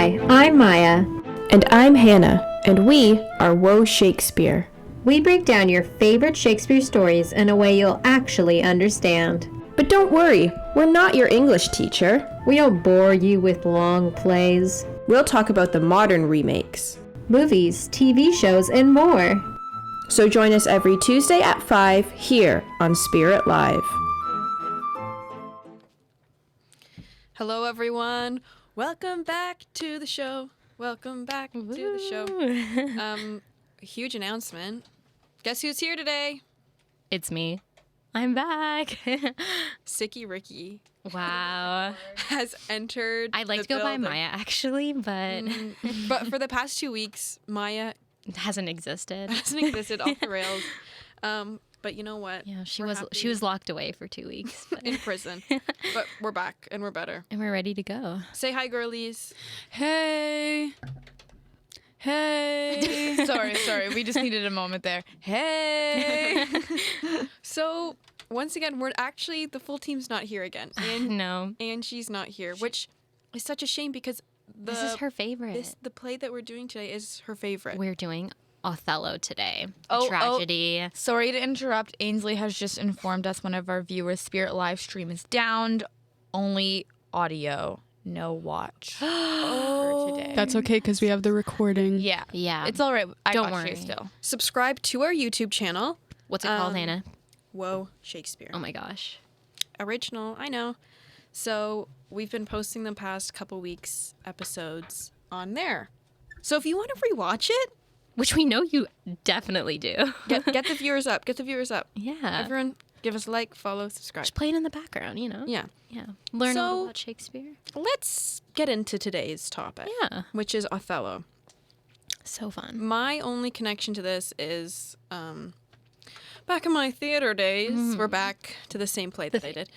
Hi, I'm Maya. And I'm Hannah, and we are Woe Shakespeare. We break down your favorite Shakespeare stories in a way you'll actually understand. But don't worry, we're not your English teacher. We don't bore you with long plays, We'll talk about the modern remakes. movies, TV shows, and more. So join us every Tuesday at 5 here on Spirit Live. Hello, everyone. Welcome back to the show. Welcome back to the show. Huge announcement. Guess who's here today? It's me. I'm back. Sicky Ricky Wow. has entered. I'd like the to go by building. Maya, actually, but But for the past 2 weeks, Maya it hasn't existed. hasn't existed off the rails. But you know what? Yeah, she We're was happy. locked away for 2 weeks, but, In prison. But we're back and we're better. and we're ready to go. Say hi, girlies. Hey. Hey. sorry. We just needed a moment there. Hey. So once again, we're actually the full team's not here again, and No, Angie's not here, which is such a shame because this is her favorite. the play that we're doing today is her favorite. We're doing Othello today. Oh, A tragedy. Sorry to interrupt. Ainsley has just informed us one of our viewers' Spirit live stream is down. Only audio, no watch for today. That's okay because we have the recording. Yeah. Yeah. It's all right. I Don't got you worry. still. Subscribe to our YouTube channel. What's it called, Hannah? Woe Shakespeare. Oh my gosh. Original, I know. So we've been posting the past couple weeks episodes on there. So if you want to rewatch it, Which we know you definitely do. get the viewers up. Get the viewers up. Yeah. Everyone, give us a like, follow, subscribe. Just play it in the background, you know? Yeah. Yeah. Learn a So- little about Shakespeare. Let's get into today's topic. Yeah. Which is Othello. So fun. My only connection to this is back in my theater days. We're back to the same play that I did.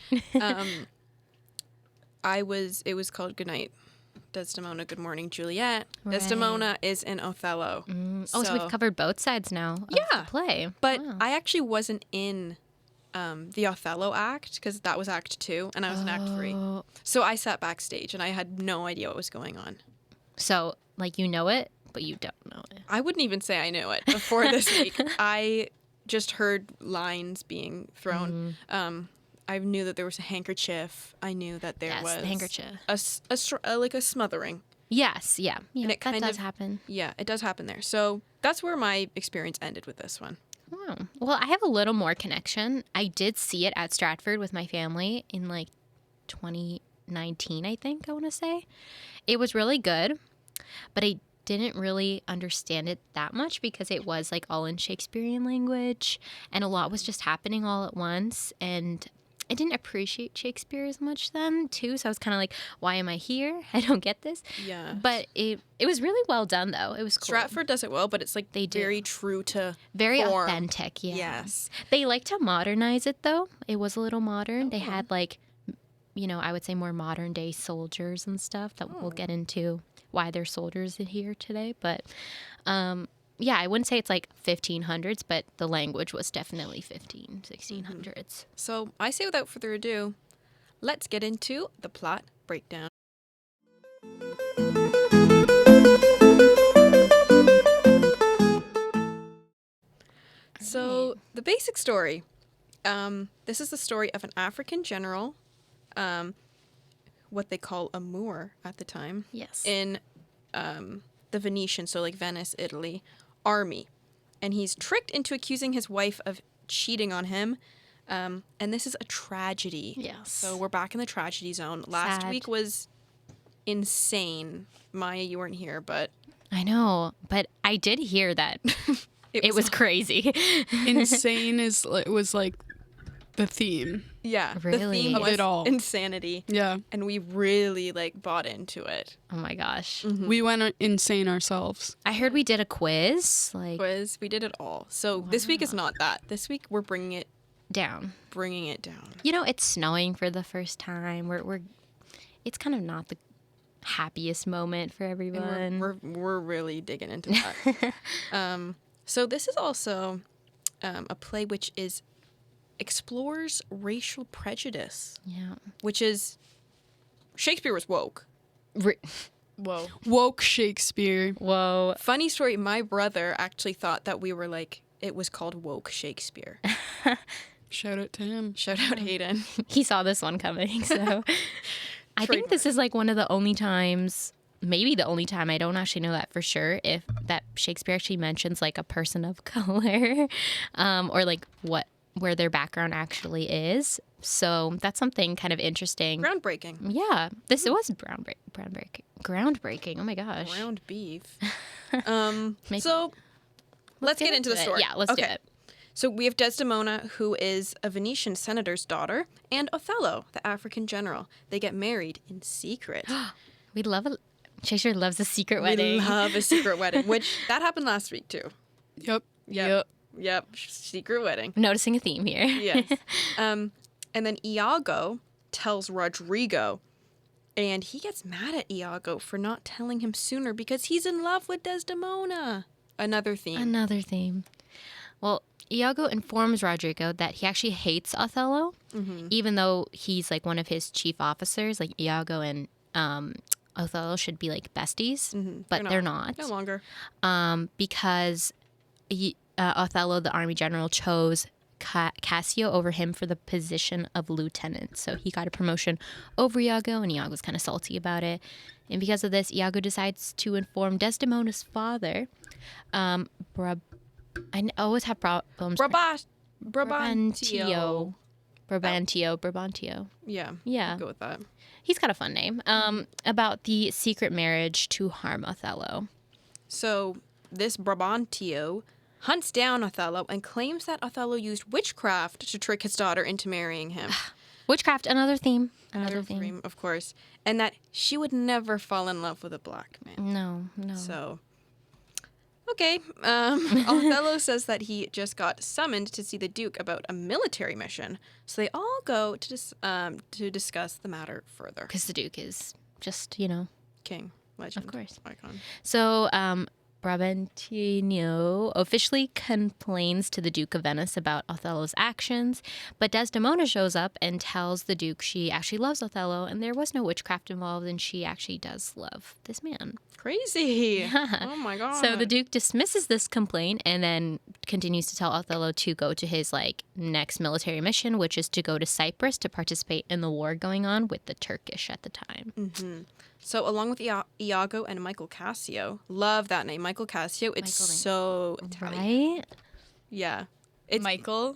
It was called Goodnight, Desdemona, Good Morning, Juliet. Right. Desdemona is in Othello. Oh, so we've covered both sides now of Yeah. the play. But Wow. I actually wasn't in the Othello act because that was Act 2 and I was in Act 3. Oh. So I sat backstage and I had no idea what was going on. So, like, you know it, but you don't know it. I wouldn't even say I knew it before this week. I just heard lines being thrown. I knew that there was a handkerchief. I knew that there Yes, was the handkerchief. like a smothering. Yes, yeah. And it that kind does of- happen. Yeah, it does happen there. So that's where my experience ended with this one. Wow. Well, I have a little more connection. I did see it at Stratford with my family in, like, 2019, I think, I want to say. It was really good, but I didn't really understand it that much because it was, like, all in Shakespearean language, and a lot was just happening all at once, and I didn't appreciate Shakespeare as much then, too, so I was kind of like, why am I here? I don't get this. Yeah. But it was really well done, though. It was cool. Stratford does it well, but it's like They do. very true to Very form. authentic, yeah. Yes. They like to modernize it, though. It was a little modern. They had, like, you know, I would say more modern day soldiers and stuff that we'll get into why they're soldiers here today. But, yeah, I wouldn't say it's like 1500s, but the language was definitely 1600s. So I say without further ado, let's get into the plot breakdown. So the basic story. This is the story of an African general, what they call a Moor at the time, Yes. in the Venetian, so like Venice, Italy, army. And he's tricked into accusing his wife of cheating on him. And this is a tragedy. Yes. So we're back in the tragedy zone. Last Sad. week was insane. Maya, you weren't here, but I know, but I did hear that it was crazy. Insane was like the theme. yeah, the Really? theme Of was it all. insanity. Yeah. And we really like bought into it. Oh, my gosh. We went insane ourselves. I heard we did a quiz, like, Quiz, we did it all. So this week is not that. This week we're bringing it down. down. You know, it's snowing for the first time. It's kind of not the happiest moment for everyone. And we're really digging into that. So this is also a play which explores racial prejudice, Yeah. which is Shakespeare was woke. Whoa. Woke Shakespeare. Whoa. Funny story, my brother actually thought that we were like, it was called Woke Shakespeare. Shout out to him. Shout out Hayden. He saw this one coming, so. I think this is like one of the only times, maybe the only time, I don't actually know that for sure, if that Shakespeare actually mentions like a person of color or like where their background actually is. So that's something kind of interesting. Groundbreaking. Yeah, this was groundbreaking. Oh my gosh. Ground beef. Maybe- So let's get into the it. story. Yeah, let's do it. So we have Desdemona, who is a Venetian senator's daughter, and Othello, the African general. They get married in secret. We love it. Shakespeare loves a secret We wedding. love a secret wedding, which that happened last week too. Yep. Yep. Secret wedding. Noticing a theme here. Yes. And then Iago tells Rodrigo, and he gets mad at Iago for not telling him sooner because he's in love with Desdemona. Another theme. Another theme. Well, Iago informs Rodrigo that he actually hates Othello, even though he's like one of his chief officers. Like Iago and Othello should be like besties, but they're not. No longer. Because Othello, the army general, chose Cassio over him for the position of lieutenant. So he got a promotion over Iago, and Iago's kind of salty about it. And because of this, Iago decides to inform Desdemona's father, I always have problems. Brabantio. Brabantio. Yeah. Yeah. I'll go with that. He's got a fun name. About the secret marriage to harm Othello. So this Brabantio hunts down Othello and claims that Othello used witchcraft to trick his daughter into marrying him. Witchcraft, another theme. Another theme. Theme, of course. And that she would never fall in love with a black man. No. So, okay. Othello says that he just got summoned to see the Duke about a military mission. So they all go to discuss the matter further. Because the Duke is just, King, legend, Of course. icon. So, Brabantino officially complains to the Duke of Venice about Othello's actions, but Desdemona shows up and tells the Duke she actually loves Othello and there was no witchcraft involved and she actually does love this man. Crazy. Oh my god. So the Duke dismisses this complaint and then continues to tell Othello to go to his next military mission, which is to go to Cyprus to participate in the war going on with the Turkish at the time. So along with Iago and Michael Cassio, love that name, Michael Cassio. It's so Italian. Right? Yeah. Michael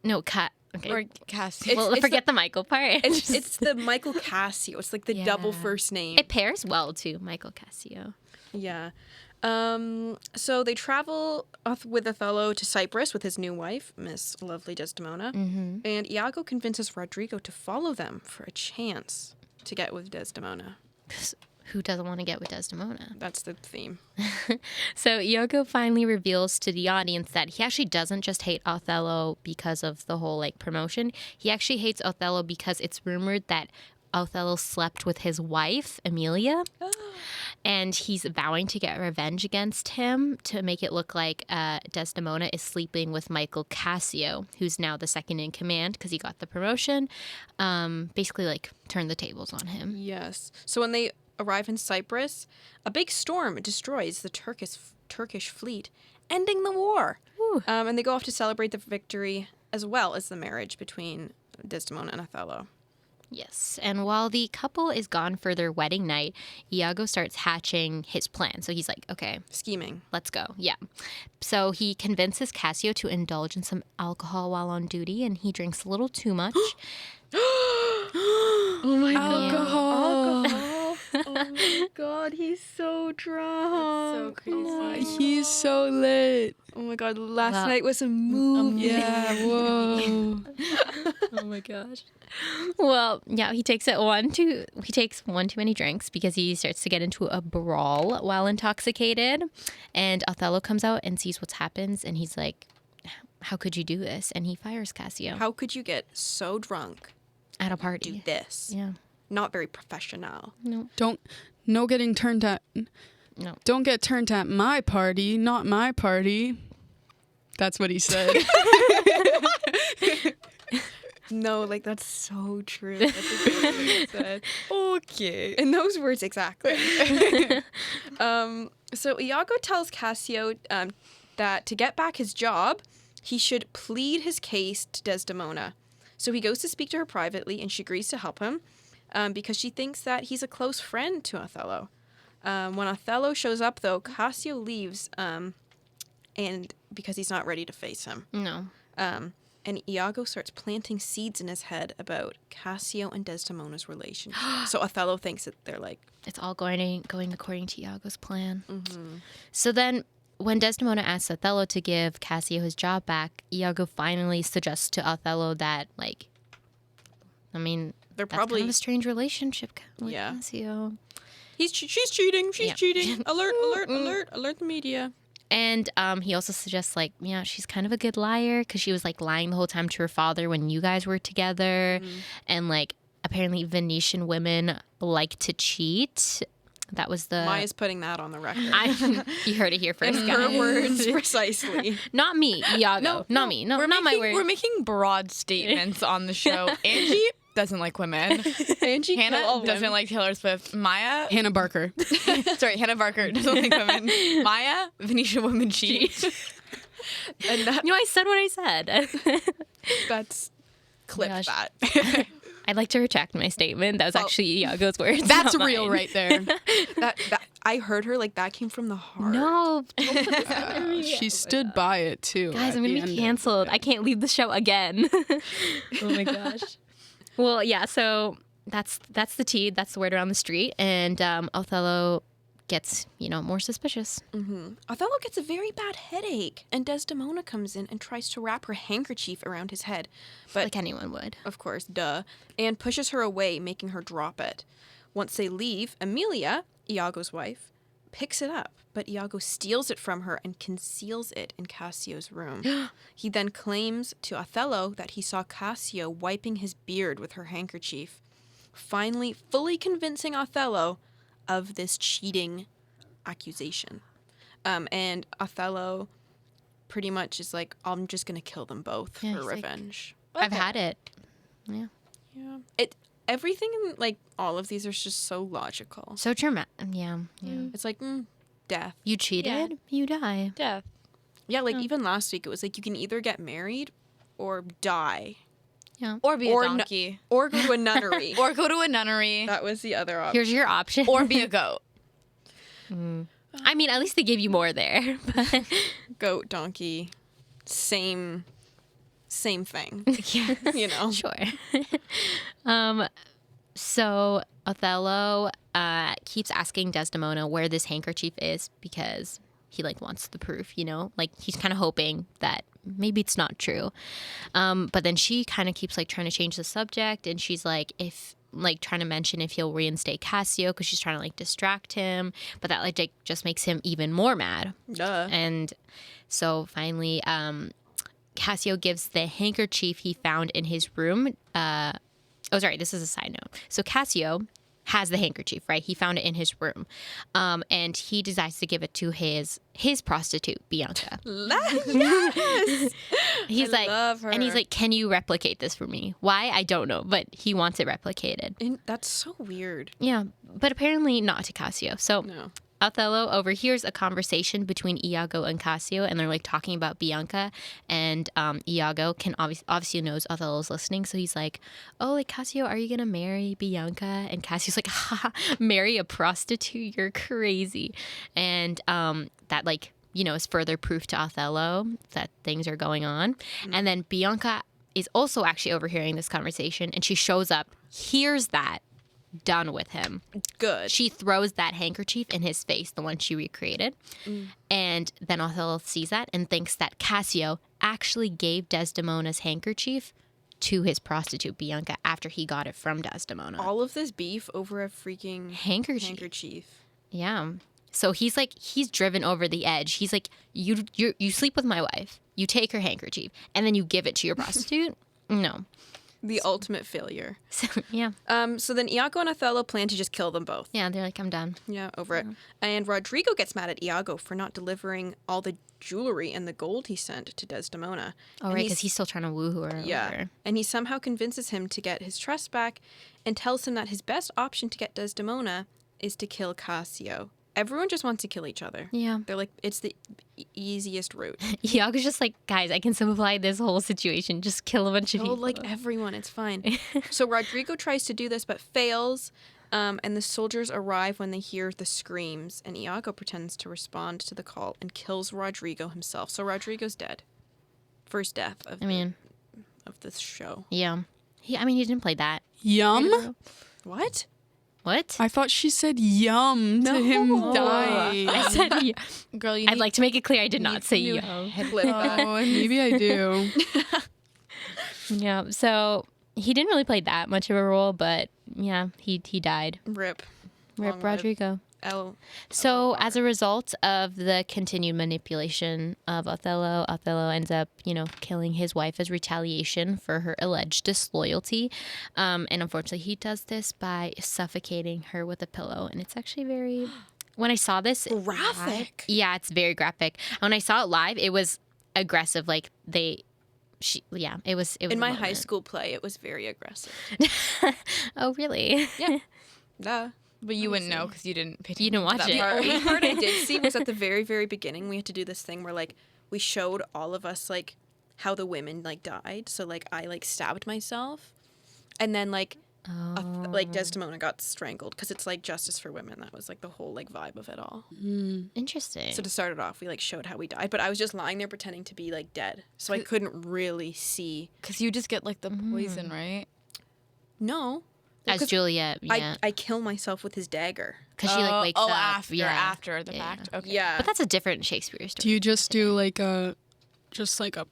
No, okay. or Cassie. Well, forget the Michael part. It's the Michael Cassio. It's like the double first name. It pairs well to Michael Cassio. Yeah. So they travel with Othello to Cyprus with his new wife, Miss Lovely Desdemona. And Iago convinces Rodrigo to follow them for a chance to get with Desdemona. 'Cause who doesn't want to get with Desdemona? That's the theme. So Iago finally reveals to the audience that he actually doesn't just hate Othello because of the whole promotion. He actually hates Othello because it's rumored that Othello slept with his wife, Emilia. And he's vowing to get revenge against him to make it look like Desdemona is sleeping with Michael Cassio, who's now the second in command because he got the promotion. Basically, turn the tables on him. Yes. So when they arrive in Cyprus, a big storm destroys the Turkish fleet, ending the war. And they go off to celebrate the victory as well as the marriage between Desdemona and Othello. Yes, and while the couple is gone for their wedding night, Iago starts hatching his plan. So he's like, okay, Scheming. let's go. Yeah. So he convinces Cassio to indulge in some alcohol while on duty, and he drinks a little too much. Oh my Alcohol. Oh my god, he's so drunk. so crazy. He's so lit. Oh my god, last night was a movie. Yeah, whoa. Oh my gosh. Well, yeah, he takes one too many drinks because he starts to get into a brawl while intoxicated. And Othello comes out and sees what happens, and he's like, how could you do this? And he fires Cassio How could you get so drunk, at a do party. this? Yeah. Not very professional. No getting turned at. No. Don't get turned at my party, not my party. That's what he said. No, like that's so true. That's exactly what you said. Okay. In those words, exactly. So Iago tells Cassio that to get back his job, he should plead his case to Desdemona. So he goes to speak to her privately, and she agrees to help him because she thinks that he's a close friend to Othello. When Othello shows up, though, Cassio leaves, and because he's not ready to face him. No. And Iago starts planting seeds in his head about Cassio and Desdemona's relationship. So Othello thinks that they're like... It's all going according to Iago's plan. So then, when Desdemona asks Othello to give Cassio his job back, Iago finally suggests to Othello that, like, I mean, They're that's probably... kind of a strange relationship with Yeah. Cassio. She's cheating. She's Yeah. cheating. Alert the media. And he also suggests, like, yeah, she's kind of a good liar because she was, like, lying the whole time to her father when you guys were together. And, like, apparently Venetian women like to cheat. That was the... Maya's putting that on the record. You heard it here first, In guys. her words, precisely. Not me, Iago. Not me. No, not my word. We're making broad statements on the show. Angie doesn't like women. Angie Hannah doesn't like Taylor Swift. Maya, Hannah Barker. sorry, Hannah Barker doesn't like women. Maya, Venetian women cheat. And that, I said what I said. that's... Clip Gosh. that. I'd like to retract my statement. That was actually Iago's words. That's not real mine. right there. that I heard her like that came from the heart. No. Don't put this on me. She stood by it too. Guys, at I'm the going to end be of canceled. it. I can't leave the show again. Oh my gosh. Well, yeah, so that's the tea. That's the word around the street. And Othello gets, more suspicious. Othello gets a very bad headache, and Desdemona comes in and tries to wrap her handkerchief around his head. But Like anyone would. of course, duh, and pushes her away, making her drop it. Once they leave, Emilia, Iago's wife, picks it up, but Iago steals it from her and conceals it in Cassio's room. He then claims to Othello that he saw Cassio wiping his beard with her handkerchief, finally fully convincing Othello of this cheating accusation. And Othello pretty much is like, I'm just going to kill them both Yeah, for he's like, revenge. I've had it. Yeah. Yeah. Everything in like all of these are just so logical. So dramatic. Yeah. It's like death. You cheated, you die. Death. Yeah, like even last week it was like you can either get married or die Or be Or a no- donkey. or go to a nunnery. Or go to a nunnery. That was the other option. Here's your option. Or be a goat. I mean, at least they gave you more there. But Goat, donkey, same thing. yeah. You know. Sure. So Othello keeps asking Desdemona where this handkerchief is because he wants the proof, he's kind of hoping that maybe it's not true. But then she kind of keeps trying to change the subject, and she's trying to mention if he'll reinstate Cassio because she's trying to distract him, but that just makes him even more mad. Duh. And so finally, Cassio gives the handkerchief he found in his room. This is a side note. So Cassio has the handkerchief, right? He found it in his room. And he decides to give it to his prostitute, Bianca. Yes. He's I love her. And he's like, can you replicate this for me? Why? I don't know, but he wants it replicated. And that's so weird. Yeah, but apparently not to Cassio. So No. Othello overhears a conversation between Iago and Cassio, and they're talking about Bianca. And Iago can obviously knows Othello's listening, so he's like, "Oh, Cassio, are you gonna marry Bianca?" And Cassio's like, "Ha, marry a prostitute? You're crazy." And that is further proof to Othello that things are going on. And then Bianca is also actually overhearing this conversation, and she shows up, hears that. Done with him. Good. She throws that handkerchief in his face, the one she recreated. And then Othello sees that and thinks that Cassio actually gave Desdemona's handkerchief to his prostitute Bianca after he got it from Desdemona. All of this beef over a freaking handkerchief. Yeah. So he's driven over the edge. He's like, you sleep with my wife, you take her handkerchief, and then you give it to your prostitute? No. The ultimate failure. So, yeah. So then Iago and Othello plan to just kill them both. Yeah, they're like, I'm done. Yeah, over it. And Rodrigo gets mad at Iago for not delivering all the jewelry and the gold he sent to Desdemona. Oh, And right, because he's still trying to woo her. Yeah. Over. And he somehow convinces him to get his trust back and tells him that his best option to get Desdemona is to kill Cassio. Everyone just wants to kill each other. Yeah. They're like, it's the easiest route. Iago's just like, guys, I can simplify this whole situation. Just kill a bunch of Oh, people. like everyone, it's fine. So Rodrigo tries to do this but fails. And the soldiers arrive when they hear the screams, and Iago pretends to respond to the call and kills Rodrigo himself. So Rodrigo's dead. First death of this show. Yeah. He didn't play that. Yum? What? What? I thought she said yum to him die. I said, yeah. Girl, you I'd like to make it clear I did not say you. yo. Oh, maybe I do. Yeah. So he didn't really play that much of a role, but yeah, he died. Rip. Rip Long live Rodrigo. L. So as a result of the continued manipulation of Othello ends up, killing his wife as retaliation for her alleged disloyalty. And unfortunately, he does this by suffocating her with a pillow. And it's actually very... When I saw this... Graphic. Yeah, it's very graphic. When I saw it live, it was aggressive. Like, it was In my a high moment. school play, it was very aggressive. Oh, really? Yeah. Duh. But you wouldn't know because you didn't pay You didn't watch that it. part. The only part I did see was at the very, very beginning. We had to do this thing where, like, we showed all of us, like, how the women, like, died. So, like, I, like, stabbed myself. And then, like, Desdemona got strangled because it's, like, justice for women. That was, like, the whole, like, vibe of it all. Interesting. So to start it off, we, like, showed how we died. But I was just lying there pretending to be, like, dead. So I couldn't really see. Because you just get like the poison, right? No. As 'cause Juliet, yeah. I kill myself with his dagger. Because she, like, wakes up. after the Yeah. fact. Okay. Yeah. But that's a different Shakespeare story. Do you just do like a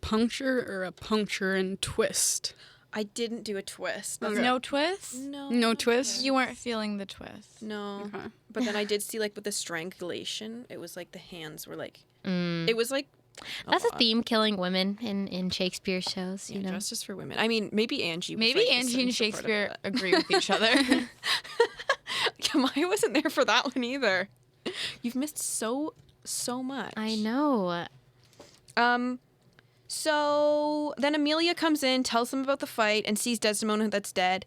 puncture or a puncture and twist? I didn't do a twist. Okay. No twist? No. No twist? You weren't feeling the twist. No. Okay. But then I did see, like, with the strangulation, it was like the hands were like, it was like. That's a lot. theme, killing women in Shakespeare shows, Yeah, justice for women. I mean, maybe Angie. Was, Maybe like, Angie and in support of Shakespeare that. agree with each other. I wasn't there for that one either. You've missed so much. I know. So then Amelia comes in, tells them about the fight, and sees Desdemona that's dead.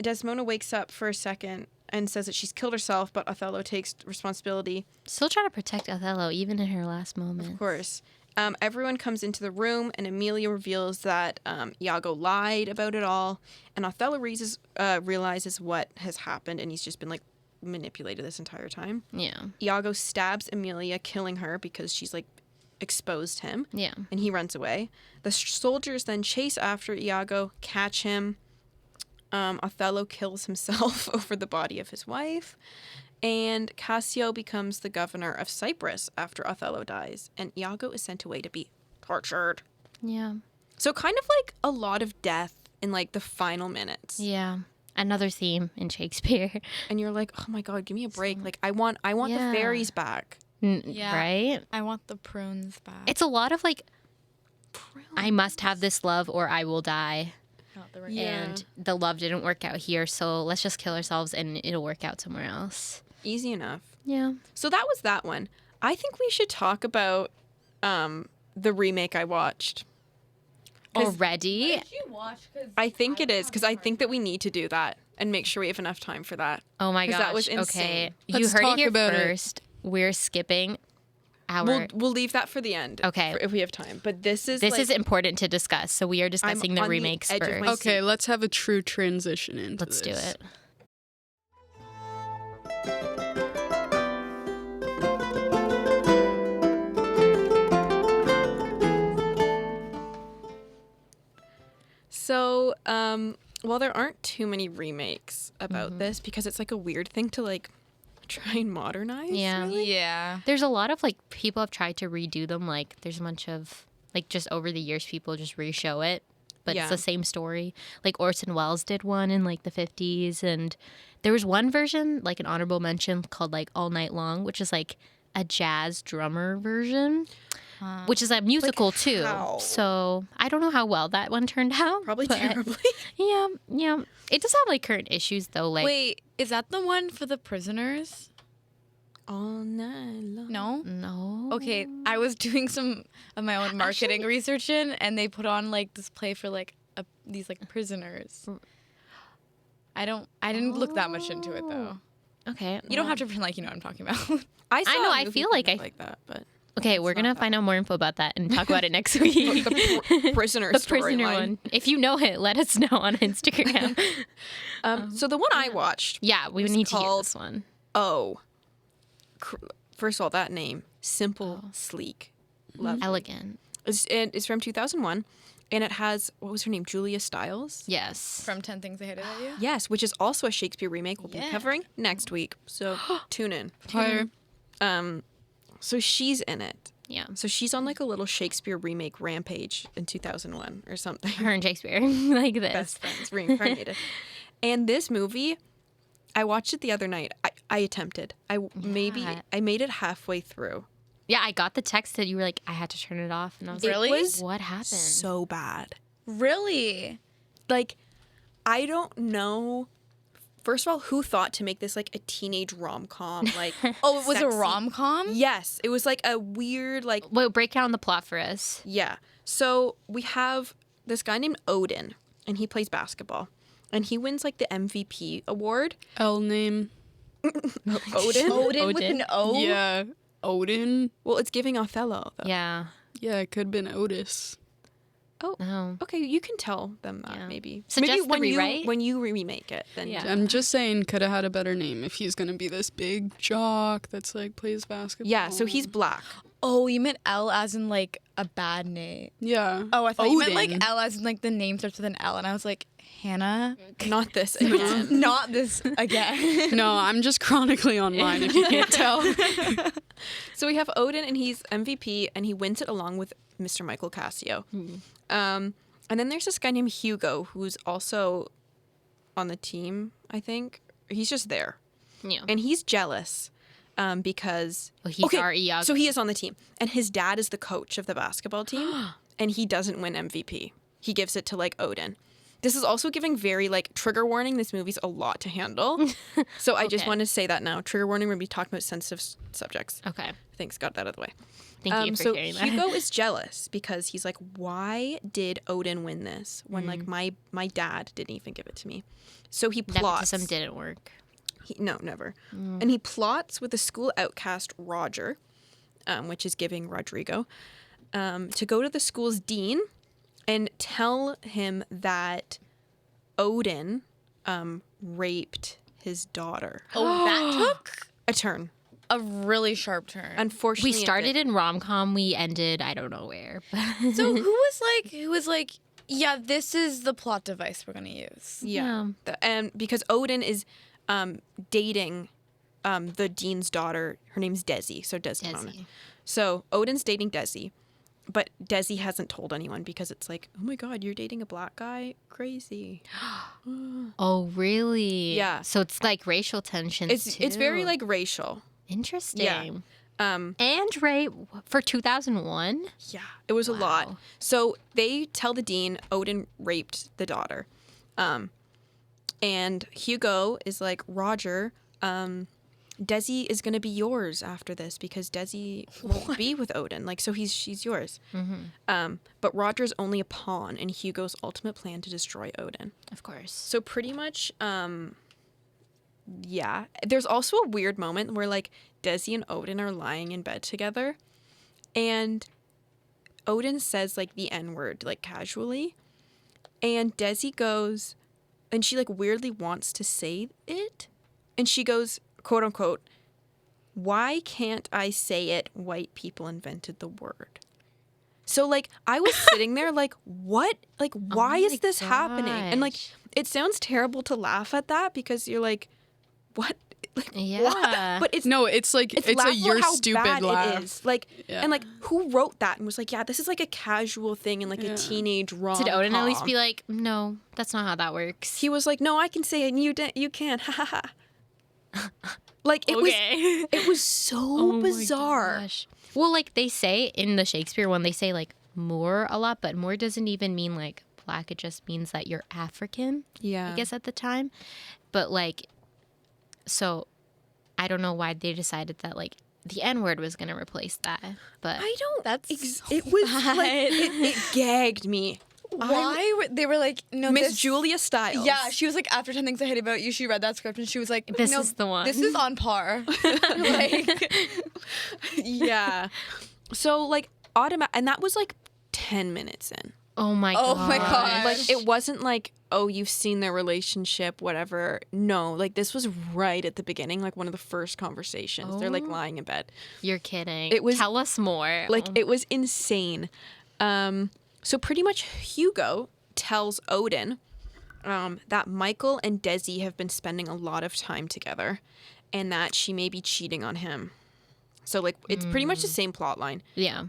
Desdemona wakes up for a second and says that she's killed herself, but Othello takes responsibility. Still trying to protect Othello, even in her last moment. Of course. Everyone comes into the room, and Amelia reveals that Iago lied about it all, and Othello realizes what has happened, and he's just been, like, manipulated this entire time. Yeah. Iago stabs Amelia, killing her because she's, like, exposed him. Yeah. And he runs away. The soldiers then chase after Iago, catch him. Othello kills himself over the body of his wife. And Cassio becomes the governor of Cyprus after Othello dies. And Iago is sent away to be tortured. Yeah. So kind of like a lot of death in, like, the final minutes. Yeah. Another theme in Shakespeare. And you're like, oh my God, give me a break. Like, I want Yeah. the fairies back. Yeah. Right? I want the prunes back. It's a lot of, like, I must have this love or I will die. Not the right And the love didn't work out here, so let's just kill ourselves and it'll work out somewhere else. Easy enough. Yeah. So that was that one. I think we should talk about the remake I watched. Already? I think it is, because I think that we need to do that and make sure we have enough time for that. Oh my 'Cause gosh. that was Okay. insane. You Let's heard talk it here about it. first. We're skipping our... We'll leave that for the end. Okay. If we have time. But this is This is important to discuss, so we are discussing the on the remakes edge of first. my Okay, let's have a true transition into Let's do this. it. So, well, there aren't too many remakes about this because it's like a weird thing to, like, try and modernize. Yeah. Yeah. There's a lot of, like, people have tried to redo them. Like, there's a bunch of, like, just over the years, people just re-show it. But Yeah. it's the same story. Like, Orson Welles did one in, like, the 50s. And there was one version, like, an honorable mention called, like, All Night Long, which is, like, a jazz drummer version, which is a musical too. how? So I don't know how well that one turned out. Probably but terribly. Yeah. It does have like current issues though. Like Wait, is that the one for the prisoners? All night long. No? no. Okay, I was doing some of my own marketing research and they put on like this play for like these like prisoners. I didn't look that much into it though. Okay. You don't have to pretend like you know what I'm talking about. I saw know, a I movie feel like like that, but Okay, we're gonna find out more info about that and talk about it next week. the prisoner The prisoner storyline. one. If you know it, let us know on Instagram. So the one I watched. Yeah, we need to hear called- this one. Oh, first of all, that name, simple, sleek, lovely. Elegant. It's from 2001, and it has what was her name, Julia Stiles. Yes. From 10 Things I Hated About You? Yes, which is also a Shakespeare remake. We'll be Yeah. covering next week. So tune in. Fire. So she's in it. Yeah. So she's on like a little Shakespeare remake rampage in 2001 or something. Her and Shakespeare. Like this. Best friends reincarnated. And this movie, I watched it the other night. I attempted. I made it halfway through. Yeah, I got the text that you were like, I had to turn it off. And I was Really? like, was what happened? So bad. Really? Like, I don't know. First of all, who thought to make this like a teenage rom-com? Like, Oh, it was a sexy- rom-com? Yes, it was like a weird like Wait, break down the plot for us. yeah. So we have this guy named Odin, and he plays basketball, and he wins like the MVP award. L name. Odin. Odin with Odin? an O? Yeah. Odin. Well, it's giving Othello. Though. Yeah. Yeah, it could have been Otis. Oh. Okay, you can tell them that Yeah. maybe. Suggest maybe the when rewrite? when you remake it, then Yeah. I'm just saying, could have had a better name if he's gonna be this big jock that's like plays basketball. Yeah, so he's black. Oh, you meant L as in like a bad name. Yeah. Oh, I thought you meant like Odin. L as in like the name starts with an L. And I was like, Hannah? Not this again. Not this again. No, I'm just chronically online if you can't tell. So we have Odin, and he's MVP, and he wins it along with Mr. Michael Cassio. And then there's this guy named Hugo, who's also on the team, I think. He's just there. Yeah. And he's jealous because... Well, he's our Iago. So he is on the team. And his dad is the coach of the basketball team, and he doesn't win MVP. He gives it to, like, Odin. This is also giving very, like, trigger warning. This movie's a lot to handle. So I just Okay. want to say that now. Trigger warning, we're going to be talking about sensitive subjects. Okay. Thanks, got that out of the way. Thank you for so sharing that. Hugo is jealous because he's like, why did Odin win this when like my dad didn't even give it to me? So he plots. Nepotism didn't work. No, never. And he plots with the school outcast Roger, which is giving Rodrigo, to go to the school's dean and tell him that Odin raped his daughter. Oh, that took A turn. a really sharp turn. Unfortunately, We started in rom-com, we ended I don't know where. So who was like, yeah, this is the plot device we're gonna use. Yeah. And because Odin is dating the dean's daughter. Her name's Desi. So Desdemona. Desi. So Odin's dating Desi. But Desi hasn't told anyone because it's like, oh my God, you're dating a black guy? Crazy. Oh, really? Yeah. So it's like racial tensions It's very too. like racial. Interesting. Yeah. And rape for 2001? Yeah, it was a lot. Wow. So they tell the dean Odin raped the daughter. And Hugo is like, Roger, Desi is going to be yours after this because Desi won't be with Odin. Like, so she's yours. But Roger's only a pawn in Hugo's ultimate plan to destroy Odin. Of course. So pretty much, yeah. There's also a weird moment where like Desi and Odin are lying in bed together, and Odin says like the N-word like casually, and Desi goes, and she like weirdly wants to say it, and she goes, quote unquote, "Why can't I say it? White people invented the word." So like I was sitting there like, what? Like why is this happening? And like gosh. it sounds terrible to laugh at that because you're like, what? Like, Yeah. what? But it's No, it's like it's a laughable you're how stupid bad laugh. it is. Like Yeah. and like who wrote that and was like, yeah, this is like a casual thing in like a teenage rom. Did Odin at least be like, no, that's not how that works? He was like, no, I can say it and you can't. Ha ha ha. Like it Okay. it was so bizarre. Gosh. Well, like they say in the Shakespeare one, they say like Moor a lot, but Moor doesn't even mean like black. It just means that you're African. Yeah. I guess at the time. But like, so I don't know why they decided that like the N-word was going to replace that. But I don't. That's it was like it gagged me. Why they were like, no, Miss Julia Stiles. Yeah, she was like, after 10 Things I Hate About You, she read that script and she was like, This no, is the one. This is on par. Like, Yeah. So like and that was like 10 minutes in. oh my oh god. my god. Like it wasn't like, oh, you've seen their relationship, whatever. No, like this was right at the beginning, like one of the first conversations. They're like lying in bed. You're kidding. It was- Tell us more. Like it was insane. So pretty much Hugo tells Odin that Michael and Desi have been spending a lot of time together and that she may be cheating on him. So like it's pretty much the same plot line. Yeah.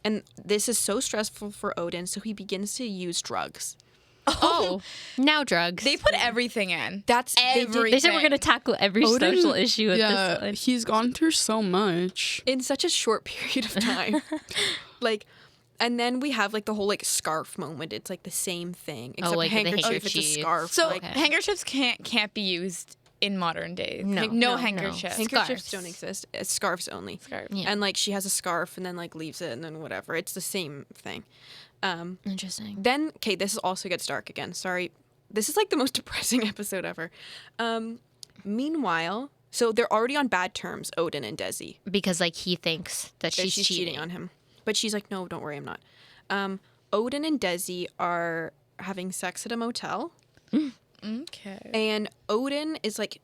And this is so stressful for Odin, so he begins to use drugs. Oh, now drugs. they put everything in. That's They said we're going to tackle every Odin- social issue with Yeah, this one. he's gone through so much. in such a short period of time. Like, and then we have like the whole like scarf moment. It's like the same thing, except like a the handkerchief. It's a handkerchief. scarf. So like, handkerchiefs can't be used in modern day. No, Like, no, no. handkerchiefs. handkerchiefs scarves. don't exist. It's scarves only. Scarf. Yeah. And like she has a scarf and then like leaves it and then whatever. It's the same thing. Interesting. Then okay, this also gets dark again. Sorry, this is like the most depressing episode ever. Meanwhile, so they're already on bad terms, Odin and Desi. Because like he thinks that That she's cheating cheating on him, but she's like, no, don't worry, I'm not. Odin and Desi are having sex at a motel, Okay. and Odin is like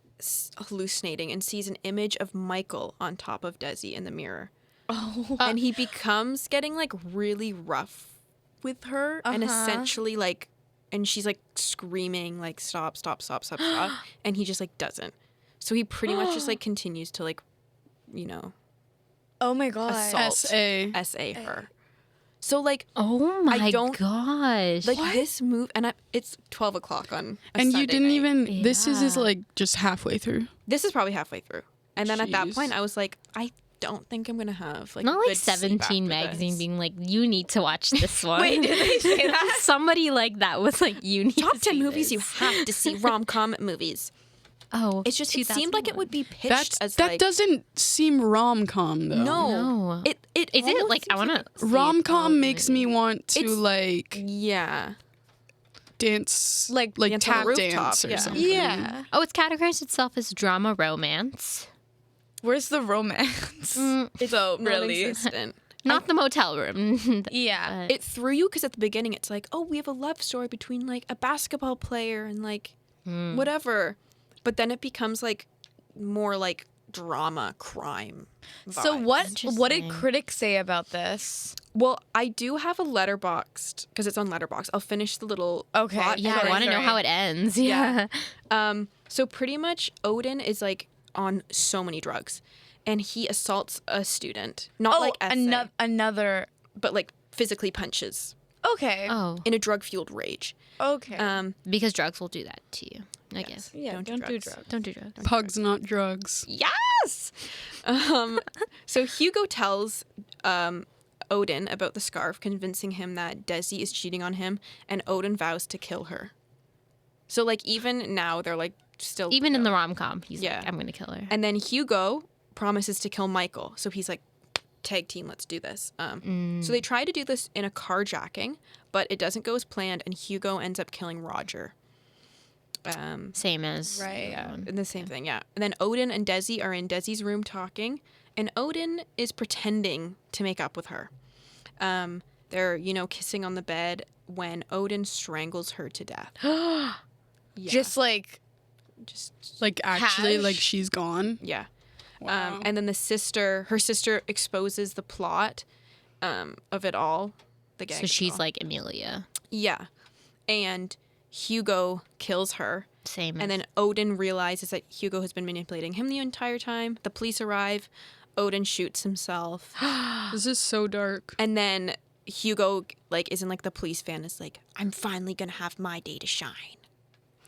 hallucinating and sees an image of Michael on top of Desi in the mirror. Oh. And he becomes getting like really rough with her and essentially like, and she's like screaming like stop and he just like doesn't. So he pretty much just like continues to like, you know, Oh my god. assault SA. her. So like Oh my don't- gosh. like this move, and it's 12 o'clock on a And Sunday you didn't night. even, this is Yeah. like just halfway through. This is probably halfway through. And then at that Jeez. point I was like, I don't think I'm gonna have like Not a like good sleep 17 after magazine this. being like, you need to watch this one. Wait, did they say that? Somebody like that was like, you need Top to 10 see movies this. you have to see, rom-com movies. Oh, It's just, it seemed like it 2001. would be pitched as That like, doesn't seem rom-com though. no. No. It Is it almost like, I seems want to Rom-com makes me want to It's- like yeah. dance, Like, like dance on a tap rooftop, dance or yeah. something. Yeah. Oh, it's categorized itself as drama romance. Where's the romance? It's So really. non-existent. Not the motel room. Yeah. It threw you because at the beginning it's like, oh, we have a love story between like a basketball player and like whatever, but then it becomes like more like drama crime. So vibes. what did Interesting. critics say about this? Well, I do have a Letterboxd because it's on Letterboxd. I'll finish the little Okay. plot. Yeah, I Sorry, want to know sorry. how it ends. Yeah. Yeah. So pretty much Odin is like on so many drugs, and he assaults a student, not like essay, another. but like physically punches Okay. Oh, in a drug-fueled rage. Okay. because drugs will do that to you, I guess. yeah. don't do Don't do drugs. drugs. Don't do drugs. Pugs, not drugs. Yes. So Hugo tells Odin about the scarf, convincing him that Desi is cheating on him, and Odin vows to kill her. So like even now they're like still Even in the rom-com, he's Yeah. like, I'm going to kill her. And then Hugo promises to kill Michael. So he's like, tag team, let's do this. So they try to do this in a carjacking, but it doesn't go as planned, and Hugo ends up killing Roger. Same as Right. the other one. And the same thing, yeah. And then Odin and Desi are in Desi's room talking, and Odin is pretending to make up with her. They're, kissing on the bed when Odin strangles her to death. Yeah. Just like Like actually, Cash? like she's gone. Yeah. Wow. And then her sister exposes the plot of it all. The gang So of it she's all. like Amelia. Yeah. And Hugo kills her. Same as And then Odin realizes that Hugo has been manipulating him the entire time. The police arrive. Odin shoots himself. This is so dark. And then Hugo, like, is in, like, the police van is like, I'm finally going to have my day to shine.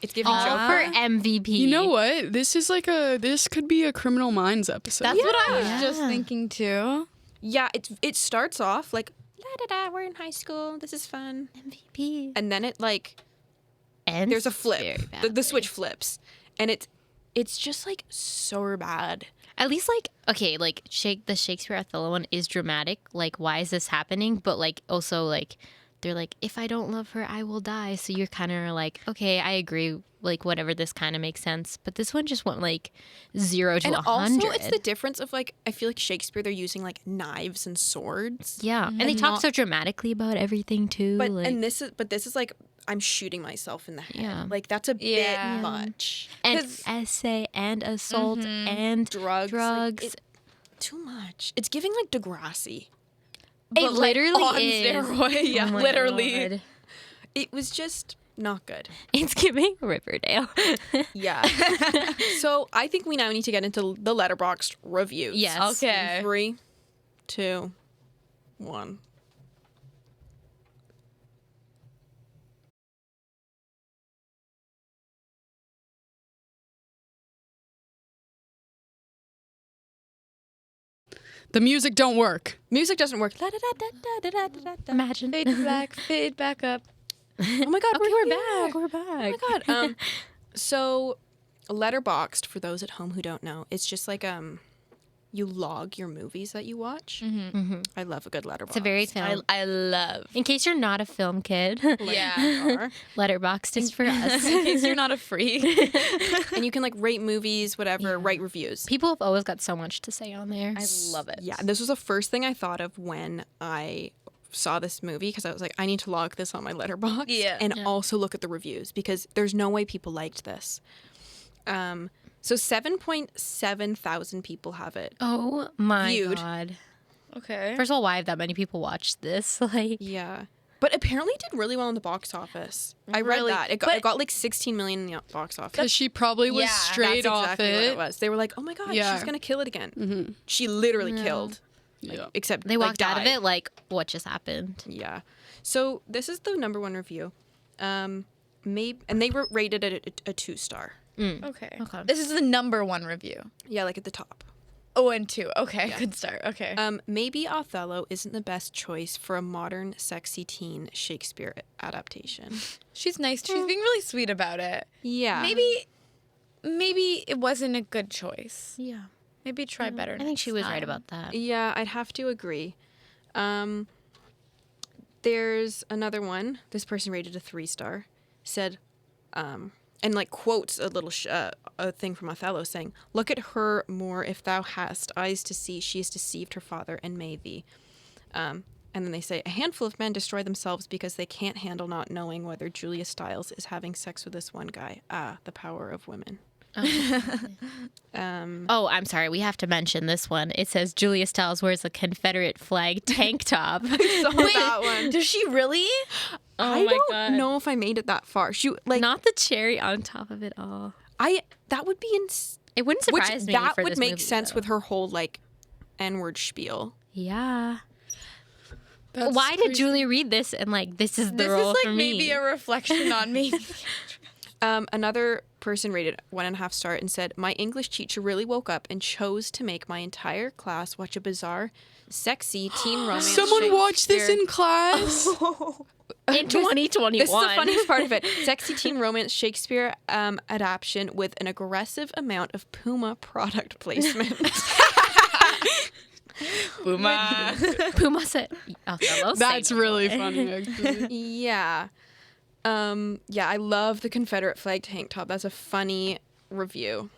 It's giving All Joker. for MVP. You know what? This is like this could be a Criminal Minds episode. That's what I was just thinking too. Yeah, it starts off like da da da. We're in high school. This is fun. MVP. And then it like And there's a flip. very The badly. switch flips, and it's just like so bad. At least like okay, like the Shakespeare Othello one is dramatic. Like why is this happening? But like also like they're like if I don't love her, I will die. So you're kind of like okay, I agree. Like whatever, this kind of makes sense. But this one just went like 0 to And 100. also, it's the difference of like I feel like Shakespeare they're using like knives and swords. yeah, and they talk so dramatically about everything too. But like, this is like I'm shooting myself in the head. Yeah. Like that's a Yeah. bit much. and essay and assault and Drugs. drugs. Like, too much. It's giving like Degrassi. It literally on is. steroids. Yeah, Oh my literally. God. It was just not good. It's giving Riverdale. Yeah. So I think we now need to get into the Letterboxd reviews. Yes. Okay. 3, 2, 1. The music don't work. Music doesn't work. Da, da, da, da, da, da, da, da, da. Imagine. Fade back up. Oh my God, Okay, we're here. back. We're back. Oh my God. So Letterboxd, for those at home who don't know, it's just like you log your movies that you watch. I love a good Letterboxd. It's a very film. I love. In case you're not a film kid, Yeah. Letterboxd is for us. In case you're not a freak. And you can like rate movies, whatever, write reviews. People have always got so much to say on there. I love it. Yeah, this was the first thing I thought of when I saw this movie because I was like, I need to log this on my Letterboxd and also look at the reviews because there's no way people liked this. So 7.7 thousand people have it. Oh my Viewed. God. Okay. First of all, why have that many people watched this? Like, Yeah. But apparently it did really well in the box office. I read Really? that. It got like 16 million in the box office. Because she probably was Yeah, straight That's off exactly what it. it was. They were like, oh my God, Yeah. she's going to kill it again. She literally killed. Yeah. Except they like, walked out of died. it like, what just happened? Yeah. So this is the #1 review. Maybe, and they were rated at a 2-star. Okay. This is the #1 review. Yeah, like at the top. Oh, and 2. Okay. Good start. Okay. Maybe Othello isn't the best choice for a modern, sexy teen Shakespeare adaptation. She's nice. She's being really sweet about it. Yeah. Maybe it wasn't a good choice. Yeah. Maybe try better. I think she was right about that. Yeah, I'd have to agree. There's another one. This person rated a 3-star. Said, and like quotes a little a thing from Othello saying, "Look at her more if thou hast eyes to see. She has deceived her father and may thee." And then they say, a handful of men destroy themselves because they can't handle not knowing whether Julia Stiles is having sex with this one guy. Ah, the power of women. Oh, I'm sorry. We have to mention this one. It says Julia Stiles wears a Confederate flag tank top. Saw that one. Does she really? I my don't God. know if I made it that far. She like Not the cherry on top of it all. that would be It wouldn't which surprise me. that for would this make movie, sense though. with her whole like N-word spiel. Yeah. That's Why did crazy. Julie read this and like this is the This role is for like me? maybe a reflection on me. Another person rated 1.5 star and said, "My English teacher really woke up and chose to make my entire class watch a bizarre, sexy teen romance." Someone watched this Shakespeare- in class. in 2021. This is the funniest part of it. Sexy teen romance Shakespeare adaptation with an aggressive amount of Puma product placement. Puma said, Othello That's sang really it. funny, actually. Yeah. Yeah, I love the Confederate flag tank top. That's a funny review.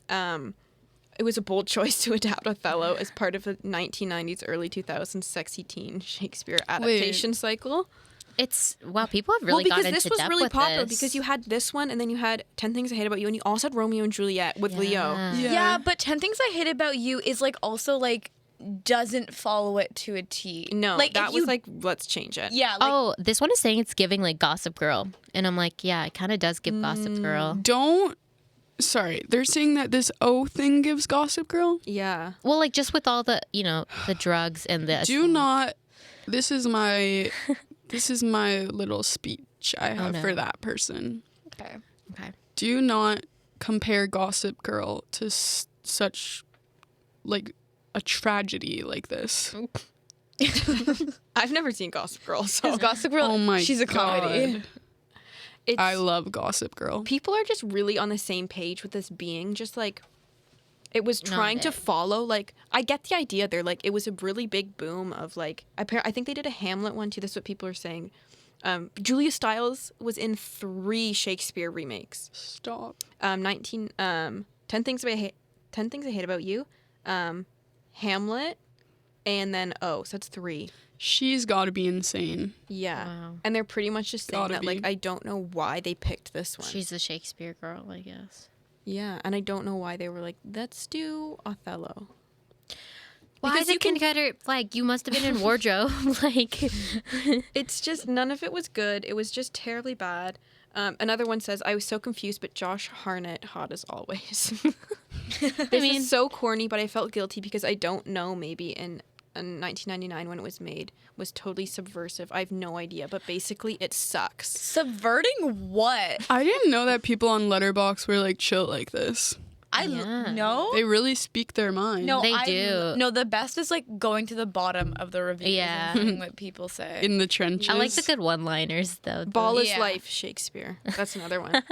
It was a bold choice to adapt Othello as part of the 1990s, early 2000s sexy teen Shakespeare adaptation cycle. It's wow, people have really because gotten this into was depth really with popular this. because you had this one and then you had 10 Things I Hate About You and you also had Romeo and Juliet with Leo. Yeah, but 10 Things I Hate About You is like also like doesn't follow it to a T. No, like that if was you, like, let's change it. yeah. Like, Oh, this one is saying it's giving like Gossip Girl, and I'm like, yeah, it kind of does give Gossip Girl. Sorry, they're saying that this O thing gives Gossip Girl? Yeah. Well, like just with all the the drugs and the Do not. This is my little speech I have no. for that person. okay. Okay. Do not compare Gossip Girl to such, like, a tragedy like this. I've never seen Gossip Girl, so Is Gossip Girl? Oh my She's a comedy. God. it's, I love Gossip Girl. people are just really on the same page with this being just like it was trying to follow, like, I get the idea there, like, it was a really big boom of, like, I think they did a Hamlet one too. That's what people are saying. Julia Stiles was in 3 Shakespeare remakes. Stop. 10 Things I Hate About You, Hamlet, and then so that's 3. She's got to be insane. Yeah. Wow. And they're pretty much just saying Gotta that, like, be. I don't know why they picked this one. She's a Shakespeare girl, I guess. Yeah, and I don't know why they were like, let's do Othello. Why Because is it considered, like, you must have been in wardrobe? Like, It's just, none of it was good. It was just terribly bad. Another one says, I was so confused, but Josh Hartnett, hot as always. This is so corny, but I felt guilty because I don't know, maybe in 1999 when it was made, was totally subversive. I have no idea, but basically it sucks. Subverting what? I didn't know that people on Letterboxd were, like, chill like this. Yeah. No. They really speak their mind. No, They do. No, the best is like going to the bottom of the reviews Yeah. and seeing what people say. In the trenches. I like the good one-liners, though. Ball is Yeah. life, Shakespeare. That's another one.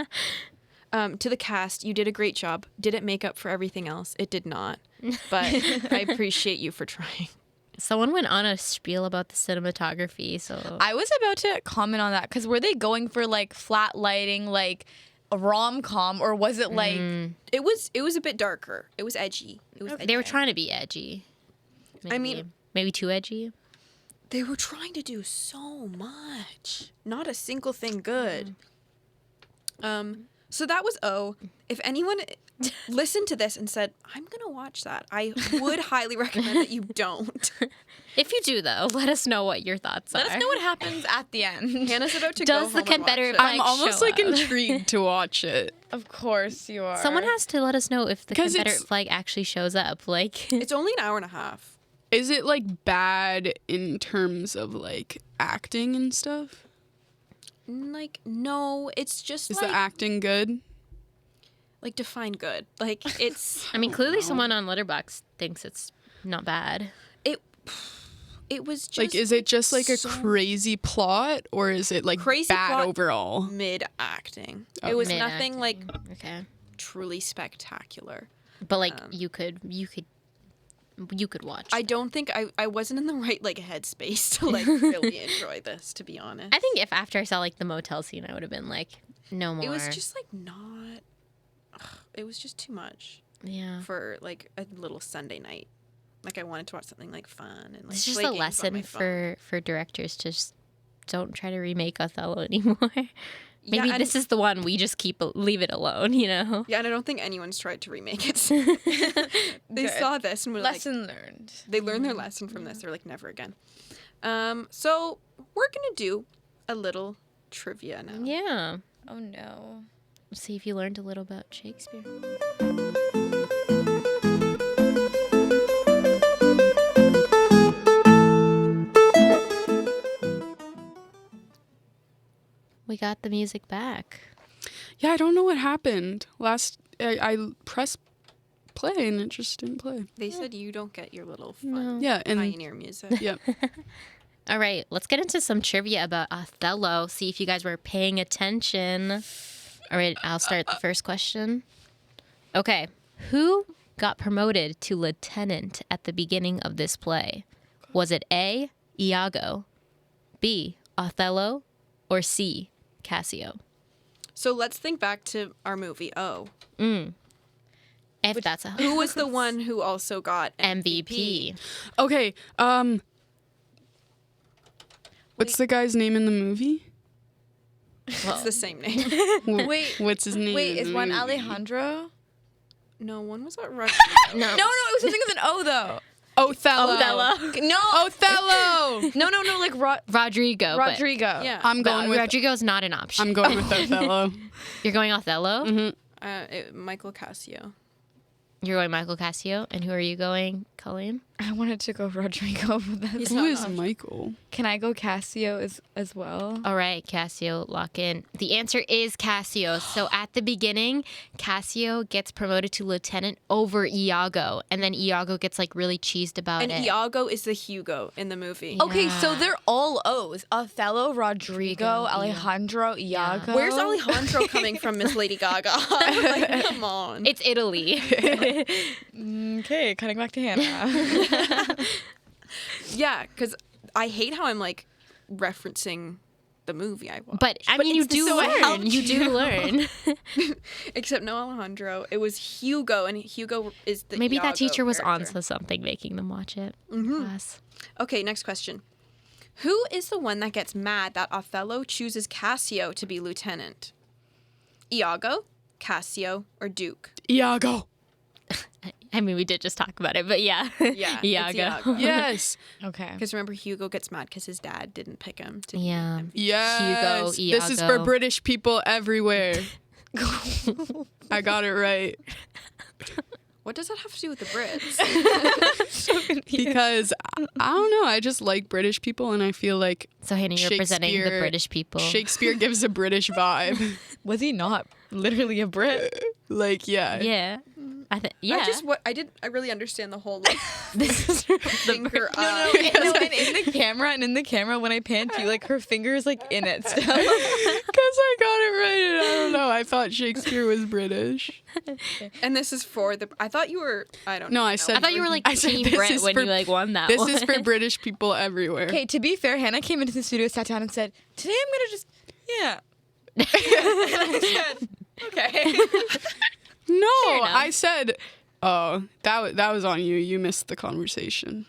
To the cast, you did a great job. Did it make up for everything else? It did not. But I appreciate you for trying. Someone went on a spiel about the cinematography, so... I was about to comment on that because were they going for like flat lighting, like a rom-com, or was it like It was a bit darker. It was edgy. It was They were trying to be edgy. I mean- maybe too edgy. They were trying to do so much. Not a single thing good. So that was If anyone listened to this and said, I'm going to watch that, I would highly recommend that you don't. If you do, though, let us know what your thoughts let are. us know what happens at the end. Hannah's about to go Does the home and watch Confederate it. flag I'm almost show like up? intrigued to watch it. Of course you are. Someone has to let us know if the 'Cause Confederate it's- flag actually shows up. Like, It's only an hour and a half. Is it, like, bad in terms of, like, acting and stuff? Like, no, it's just Is like, the acting good? like, define good. Like, it's, I mean, clearly someone on Letterboxd thinks it's not bad. it was just. Like, is it just, like, a so crazy plot, or is it, like, Crazy bad plot. overall? mid acting? It was Mid-acting. nothing, like, Okay, truly spectacular. but like you could watch. I don't think I wasn't in the right, like, headspace to, like, really enjoy this, to be honest. I think if after I saw like the motel scene, I would have been like, no more. It was just, like, not. It was just too much yeah. for, like, a little Sunday night. Like, I wanted to watch something, like, fun and, like, It's just play a games on lesson my phone. for directors. Just don't try to remake Othello anymore. Yeah, Maybe and- this is the one we just leave it alone. You know. Yeah, and I don't think anyone's tried to remake it. They Good. saw this and were like, Lesson learned. they learned their lesson from this. They're like, never again. So we're gonna do a little trivia now. Yeah. Oh no. See if you learned a little about Shakespeare. We got the music back. Yeah, I don't know what happened. I pressed play and it just didn't play. They said you don't get your little fun Yeah, and pioneer music. yeah. All right, let's get into some trivia about Othello. See if you guys were paying attention. All right, I'll start the first question. Okay, who got promoted to lieutenant at the beginning of this play? Was it A, Iago, B, Othello, or C, Cassio? So let's think back to our movie. If that's a Who was the one who also got MVP. Okay, what's the guy's name in the movie? It's the same name. Wait. What's his name? Wait, in is the one movie? Alejandro? No, one was about Rodrigo. No, it was something with an O though. Othello. No. Othello. No, like Rodrigo. but Rodrigo. Yeah. I'm going with Rodrigo's not an option. I'm going with Othello. You're going Othello? Michael Cassio. You're going Michael Cassio, and who are you going, Colleen? I wanted to go Rodrigo, but that's Who is Michael? Can I go Cassio as well? All right, Cassio, lock in. The answer is Cassio. So at the beginning, Cassio gets promoted to lieutenant over Iago, and then Iago gets like really cheesed about And it. Iago is the Hugo in the movie. Okay, so Yeah. they're all O's. Othello, Rodrigo, Rodrigo, Alejandro, Iago. Where's Alejandro coming from, Miss Lady Gaga? Like, come on. It's Italy. Okay, cutting back to Hannah. Yeah, because I hate how I'm like referencing the movie I watched. But I mean, you it's do so learn. helpful. You do learn. Except no Alejandro. It was Hugo, and Hugo is the Maybe Iago that teacher was on character. to something, making them watch it. Class. Okay, next question. Who is the one that gets mad that Othello chooses Cassio to be lieutenant? Iago, Cassio, or Duke? Iago. I mean, we did just talk about it, but yeah. Yeah, it's Iago. Yes. Okay. Because remember, Hugo gets mad because his dad didn't pick him. To Yeah. Be MVP. Yes. Hugo, This is for Iago. British people everywhere. I got it right. What does that have to do with the Brits? Because I don't know. I just like British people, and I feel like So, Hannah, you're representing the Shakespeare- British people. Shakespeare gives a British vibe. Was he not literally a Brit? Like, yeah. Yeah. Yeah. I really understand the whole like This is finger No, up. and in the camera, when I panned to you, like her finger is like in it still. Because I got it right, and I don't know. I thought Shakespeare was British. And this is for the. I thought you were. I don't know. No, I said. I thought you were like I said Team this Brit is when for- you like won that This one. is for British people everywhere. Okay, to be fair, Hannah came into the studio, sat down, and said, "Today I'm gonna just and I said, okay." No, enough. I said. Oh, that was on you. You missed the conversation.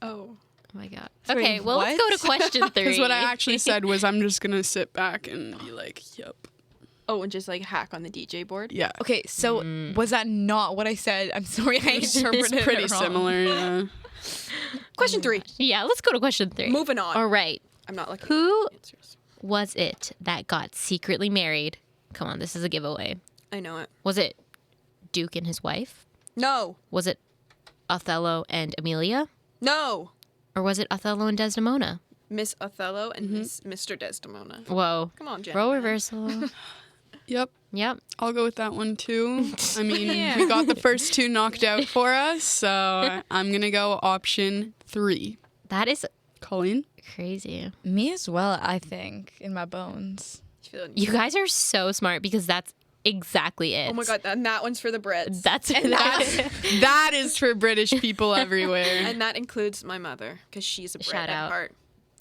Oh. Oh my god. Sorry, Okay, well, let's go to question 3. Because what I actually said was, I'm just gonna sit back and be like, "Yep, Oh, and just like hack on the DJ board. yeah." Okay, so was that not what I said? I'm sorry, I interpreted It's pretty it wrong. similar. Yeah. Question 3. Yeah, let's go to question 3. Moving on. All right. I'm not looking Who at the answers. was it that got secretly married? Come on, this is a giveaway. I know it. Was it Duke and his wife? No. Was it Othello and Amelia? No. Or was it Othello and Desdemona? Miss Othello and Miss Mr. Desdemona. Whoa. Come on, Jen. Role reversal. Yep. Yep. I'll go with that one too. I mean, we got the first 2 knocked out for us, so I'm gonna go option 3. That is Colleen. crazy. Me as well, I think, in my bones. You guys are so smart because that's exactly it. Oh my god, and that one's for the Brits. That's That is for British people everywhere. And that includes my mother, because she's a Brit Shout at out. heart.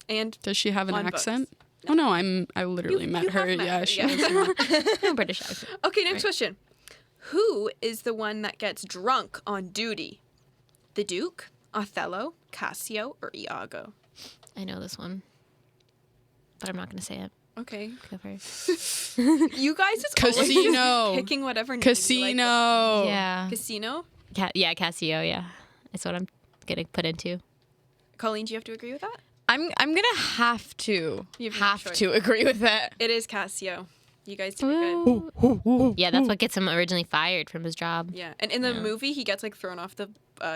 And Does she have an On books. accent? Oh no, I literally met you her. have met Yeah, her, she yeah. has. no British accent. okay, next question. Who is the one that gets drunk on duty? The Duke, Othello, Cassio, or Iago? I know this one, but I'm not going to say it. Okay. Go for it. You guys is always just Casino. picking whatever name you like. Casino. Yeah. Casino? Yeah, Cassio, yeah. That's what I'm going to put into. Colleen, do you have to agree with that? I'm gonna have to You have no have choice. to agree with that. It is Cassio. You guys did good. Yeah, that's what gets him originally fired from his job. Yeah, and in the movie, he gets like thrown off the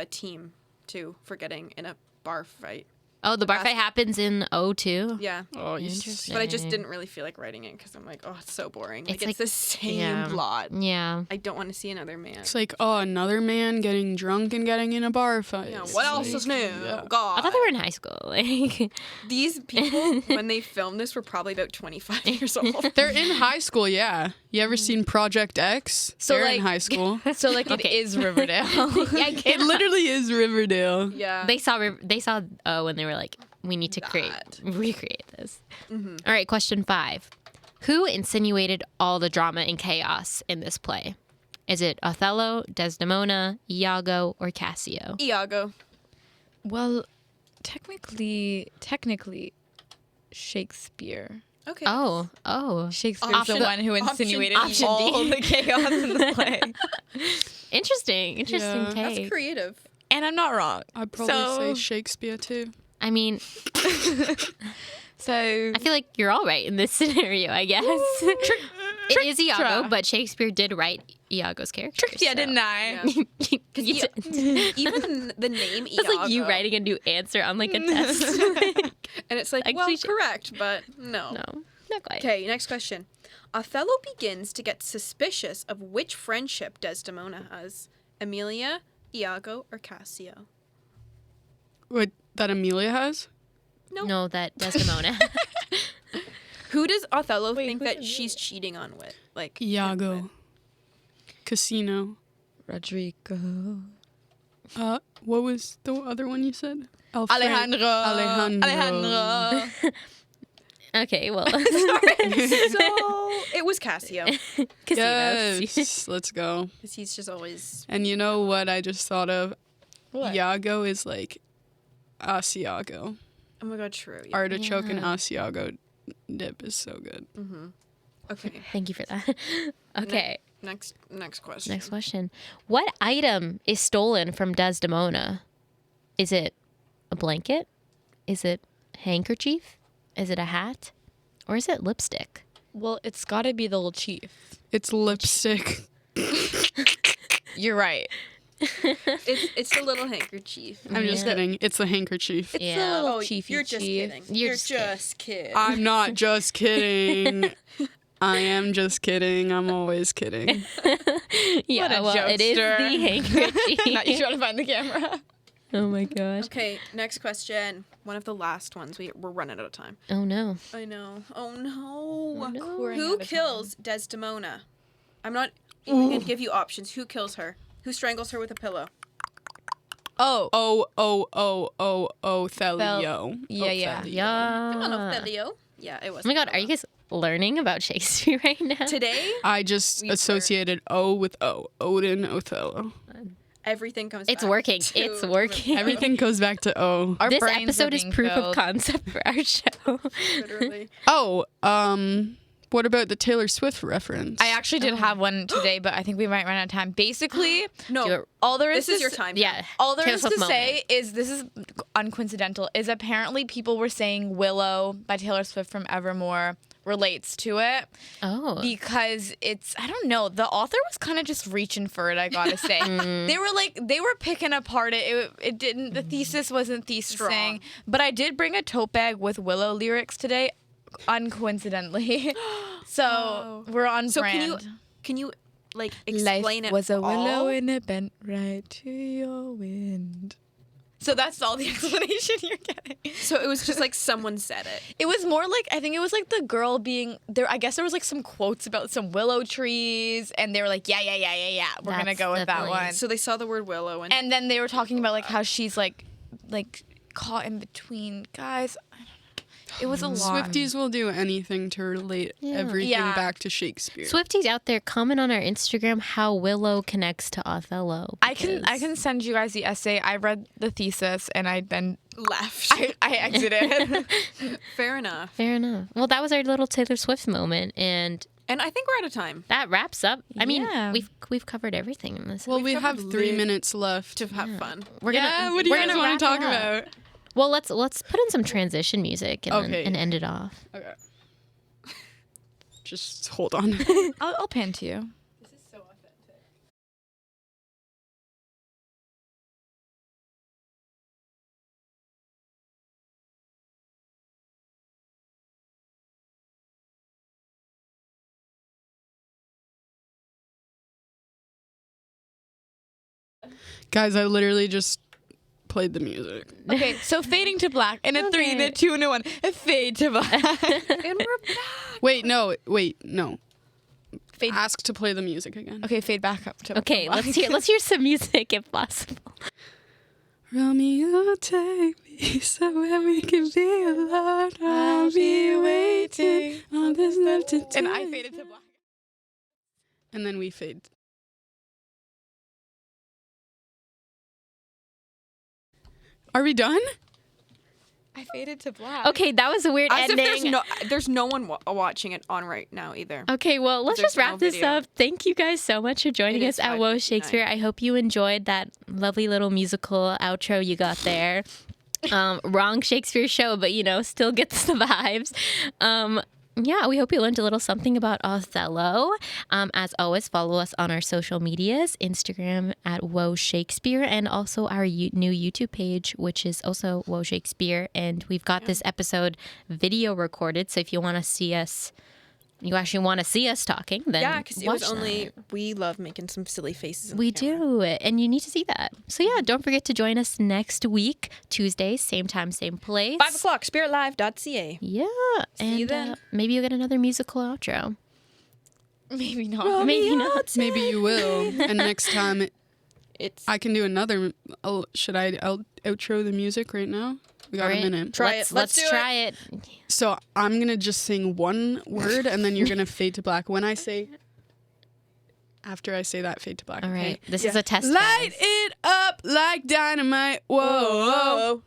team too for getting in a bar fight. Oh, the bar fight happens in 02? Yeah, Oh, Interesting. but I just didn't really feel like writing it because I'm like, oh, it's so boring. Like, It's it's like- the same yeah. plot. Yeah. I don't want to see another man. It's like, oh, another man getting drunk and getting in a bar fight. Yeah, what else is new? yeah. God, I thought they were in high school. Like, these people when they filmed this were probably about 25 years old. They're in high school, yeah. You ever seen Project X? So, They're in like- high school. So like it Okay. is Riverdale. It literally is Riverdale. Yeah, they saw when they were like, we need to recreate this. All right, question 5. Who insinuated all the drama and chaos in this play? Is it Othello, Desdemona, Iago, or Cassio? Iago. Well, technically, Shakespeare. Okay. Oh. Shakespeare's Option- the one who option- insinuated option D. all the chaos in the play. Interesting Yeah. take. That's creative. And I'm not wrong. I'd probably So- say Shakespeare too. I mean, So I feel like you're all right in this scenario, I guess. It is Iago, Tra. but Shakespeare did write Iago's character. Yeah, didn't I? You Even the name Iago. It's like you writing a new answer on like a test. And it's like, Actually, well, correct, but no. No, not quite. Okay, next question. Othello begins to get suspicious of which friendship Desdemona has. Emilia, Iago, or Cassio? What, that Amelia has? No, that Desdemona. Who does Othello think that she's cheating on with? Like Iago. Casino. Rodrigo. What was the other one you said? Alejandro. Alejandro. Okay, well, So it was Cassio. casinos. Yes, let's go. Because he's just always... And you know what I just thought of? What? Iago is like Asiago. Oh my god, true. Yeah. Artichoke and Asiago dip is so good. Okay. Thank you for that. Okay, Next question. next question. What item is stolen from Desdemona? Is it a blanket? Is it a handkerchief? Is it a hat? Or is it lipstick? Well, it's got to be the little chief. It's lipstick. You're right. It's the little handkerchief. I'm just kidding. It's the handkerchief. It's Yeah. a little Oh, chiefy you're just chief. kidding. You're You're just just kidding. I'm not just kidding. I am just kidding. I'm always kidding. Yeah, a well, it is jokester. the handkerchief. Now you're trying to find the camera. Oh my gosh. Okay, next question. One of the last ones. We're running out of time. Oh no. I know. Oh no. no. We're running Who out of kills Desdemona? I'm not even going to give you options. Who kills her? Who strangles her with a pillow? Oh. Othello. Yeah. Yeah. Come on, Othello. Yeah, it was. Oh my god, are you guys learning about Shakespeare right now? Today, I just associated O with O. Odin, Othello. everything comes It's back working. to It's working. Everything goes back to O. Our This brains are episode is being proof of filled. concept for our show. literally. Oh, what about the Taylor Swift reference? I actually did have one today, but I think we might run out of time. Basically, Do No, it. all there is this is to your s- time. Yeah. All there Taylor is to Swift say moment. is this is uncoincidental. Is apparently people were saying "Willow" by Taylor Swift from Evermore relates to it Oh. because it's I don't know. The author was kind of just reaching for it. I gotta say, they were picking apart it. It didn't. The thesis wasn't thesising. But I did bring a tote bag with Willow lyrics today, uncoincidentally. So we're on So brand. can you like explain Life it was a willow all? and it bent right to your wind. So that's all the explanation you're getting. So it was just like someone said it. It was more like I think it was like the girl being there. I guess there was like some quotes about some willow trees, and they were like, yeah. We're gonna That's go with that definitely- one. So they saw the word willow and And then they were talking about like how she's like caught in between guys. I don't know. It was a lot. Swifties will do anything to relate everything Yeah. back to Shakespeare. Swifties out there, comment on our Instagram how Willow connects to Othello. I can because- send you guys the essay. I read the thesis and I then left. I exited. Fair enough. Fair enough. Well, that was our little Taylor Swift moment, and And I think we're out of time that wraps up. I mean, Yeah. we've covered everything in this. Well, we covered have 3 lit- minutes left. to have fun. We're Yeah, gonna. what do you we're guys gonna want to wrap talk it up. about? Well, let's put in some transition music and Okay. and end it off. Okay. Just hold on. I'll pan to you. Guys, I literally just played the music. Okay, so fading to black and a 3 and a 2 and a 1. A fade to black. And we're back. Wait, no. Fade. Ask to play the music again. Okay, fade back up to Okay, black. let's hear some music if possible. Romeo, take me somewhere we can be alone. I'll be waiting on this love to And I faded to black. And then we fade. Are we done? I faded to black. Okay, that was a weird As if ending. there's no one watching it on right now either. Okay, well, let's There's just wrap no this video. up. Thank you guys so much for joining It us is at Woe 5:59. Shakespeare. I hope you enjoyed that lovely little musical outro you got there. Wrong Shakespeare show, but still gets the vibes. Yeah, we hope you learned a little something about Othello. As always, follow us on our social medias, Instagram at Woe Shakespeare, and also our new YouTube page, which is also Woe Shakespeare. And we've got this episode video recorded, so if you want to see us, you actually want to see us talking, then Yeah, because it was watch only, that. we love making some silly faces. We do, and you need to see that. So yeah, don't forget to join us next week, Tuesday, same time, same place. 5 o'clock, spiritlive.ca. Yeah, See you and then. maybe you'll get another musical outro. Maybe not. Maybe not. Maybe you will. And next time, It's I can do another. Should I outro the music right now? We got All right. a minute. Try it. Let's do it. try it. So I'm going to just sing one word and then you're going to fade to black. When I say, after I say that, fade to black. All right, Okay? this is a test. Light guys. it up like dynamite. Whoa. Whoa.